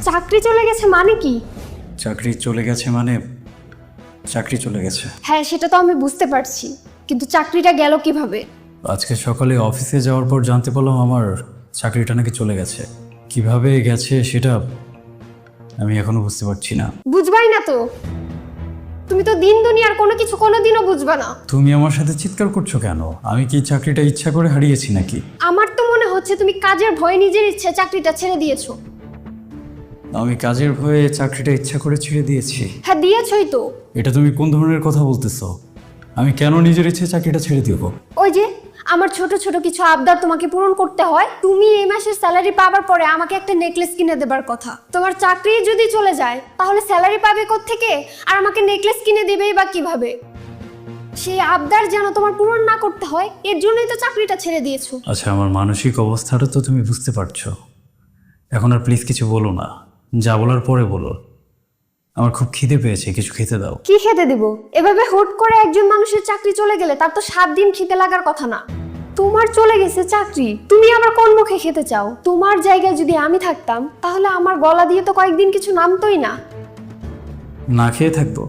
চাকরি চলে গেছে মানে কি? চাকরি চলে গেছে মানে চাকরি চলে গেছে। হ্যাঁ, সেটা তো আমি বুঝতে পারছি, কিন্তু চাকরিটা গেল কিভাবে? আজকে সকালে অফিসে যাওয়ার পর জানতে পারলাম আমার চাকরিটা নাকি চলে গেছে। কিভাবে গেছে সেটা আমি এখনো বুঝতে পারছি না। বুঝবাই না তো, তুমি তো দিন দুনিয়ার কোনো কিছু কোনোদিনও বুঝবা না। তুমি আমার সাথে চিৎকার করছো কেন? আমি কি চাকরিটা ইচ্ছা করে হারিয়েছি নাকি? আমার তো মনে হচ্ছে তুমি কাজের ভয়ে নিজের ইচ্ছে চাকরিটা ছেড়ে দিয়েছো। আমি কাজের ভয়ে চাকরিটা ইচ্ছা করে ছেড়ে দিয়েছি? হ্যাঁ, দিয়েছোই তো। এটা তুমি কোন ধরনের কথা বলতেছো? আমি কেন নিজের ইচ্ছে চাকরিটা ছেড়ে দিব? ওই যে আমার ছোট ছোট কিছু আবদার তোমাকে পূরণ করতে হয়। তুমি এই মাসের স্যালারি পাবার পরে আমাকে একটা নেকলেস কিনে দেবার কথা। তোমার চাকরি যদি চলে যায় তাহলে স্যালারি পাবে কোত্থেকে, আর আমাকে নেকলেস কিনে দেবেই বা কিভাবে? সেই আবদার যেন তোমার পূরণ না করতে হয়, এর জন্যই তো চাকরিটা ছেড়ে দিয়েছো। আচ্ছা, আমার মানসিক অবস্থাটা তো তুমি বুঝতে পারছো। এখন আর প্লিজ কিছু বলো না, যা বলার পরে বলো। আমার খুব খিদে পেয়েছে, কিছু খেতে দাও। কি খেতে দেব? এভাবে হুট করে একজন মানুষের চাকরি চলে গেলে তার তো 7 দিন খেতে লাগার কথা না। তোমার চলে গেছে চাকরি, তুমি আবার কোন মুখে খেতে চাও? তোমার জায়গায় যদি আমি থাকতাম তাহলে আমার গলা দিয়ে তো কয়েকদিন কিছু নামতোই না। না খেয়ে থাকবো?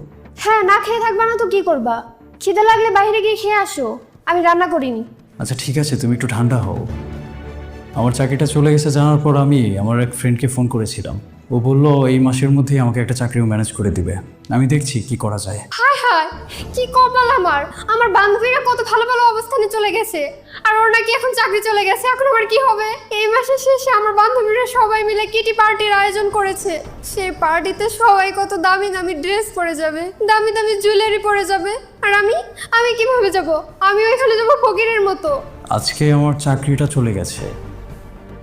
হ্যাঁ, না খেয়ে থাকবা না তো কি করবা? খিদে লাগলে বাইরে গিয়ে খেয়ে আসো, আমি রান্না করিনি। আচ্ছা ঠিক আছে, তুমি একটু ঠান্ডা হও। আমার চাকরিটা চলে গেছে জানার পর আমি আমার এক ফ্রেন্ডকে ফোন করেছিলাম। ও বলল এই মাসের মধ্যেই আমাকে একটা চাকরিও ম্যানেজ করে দিবে। আমি দেখছি কি করা যায়। হায় হায়, কি কপাল আমার! আমার বান্ধবীরা কত ভালো ভালো অবস্থানে চলে গেছে, আর ওর নাকি এখন চাকরি চলে গেছে। এখন আমার কি হবে? এই মাসের শেষে আমার বান্ধবীরা সবাই মিলে কিটি পার্টির আয়োজন করেছে। সেই পার্টিতে সবাই কত দামি দামি ড্রেস পরে যাবে, দামি দামি জুয়েলারি পরে যাবে, আর আমি কিভাবে যাব? আমি ওইখানে যাবো ফকিরের মতো। আজকে আমার চাকরিটা চলে গেছে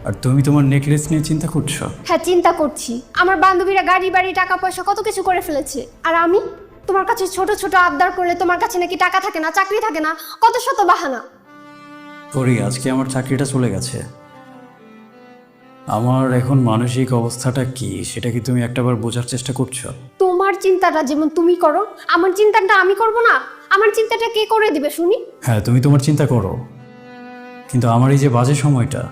আর তুমি তোমার নেকলেস নিয়ে চিন্তা করছো? হ্যাঁ, চিন্তা করছি। আমার বান্ধবীরা গাড়ি বাড়ি টাকা পয়সা কত কিছু করে ফেলেছে, আর আমি তোমার কাছে ছোট ছোট আবদার করলে তোমার কাছে নাকি টাকা থাকে না, চাকরি থাকে না, কত শত বাহানা। করি, আজকে আমার চাকরিটা চলে গেছে। আমার এখন মানসিক অবস্থাটা কি সেটা কি তুমি একটাবার বোঝার চেষ্টা করছো? তোমার চিন্তাটা যেমন তুমি করো, আমার চিন্তাটা আমি করব না? আমার চিন্তাটা কে করে দিবে শুনি? হ্যাঁ, তুমি তোমার চিন্তা করো, কিন্তু আমার এই যে বাজে সময়টা,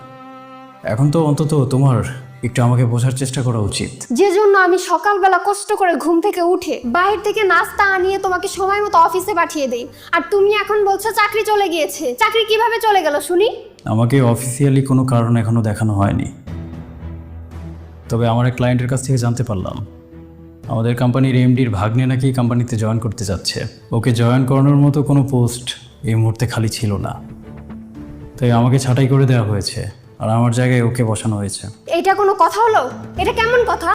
এখন তো অন্তত তোমার একটু আমাকে বোঝার চেষ্টা করা উচিত। যে জন্য আমি সকালবেলা কষ্ট করে ঘুম থেকে উঠে বাইরে থেকে নাস্তা আনিয়ে তোমাকে সময় মতো অফিসে পাঠিয়ে দেই, আর তুমি এখন বলছো চাকরি চলে গিয়েছে। চাকরি কিভাবে চলে গেল শুনি? আমাকে অফিসিয়ালি কোনো কারণ এখনো দেখানো হয়নি, তবে আমার এক ক্লায়েন্টের কাছ থেকে জানতে পারলাম আমাদের কোম্পানির এমডির ভাগ্নে নাকি কোম্পানিতে জয়েন করতে যাচ্ছে। ওকে জয়েন করানোর মতো কোনো পোস্ট এই মুহূর্তে খালি ছিল না, তাই আমাকে ছাঁটাই করে দেওয়া হয়েছে আর আমার জায়গায় ওকে বসানো হয়েছে। এইটা কোনো কথা হলো? এটা কেমন কথা?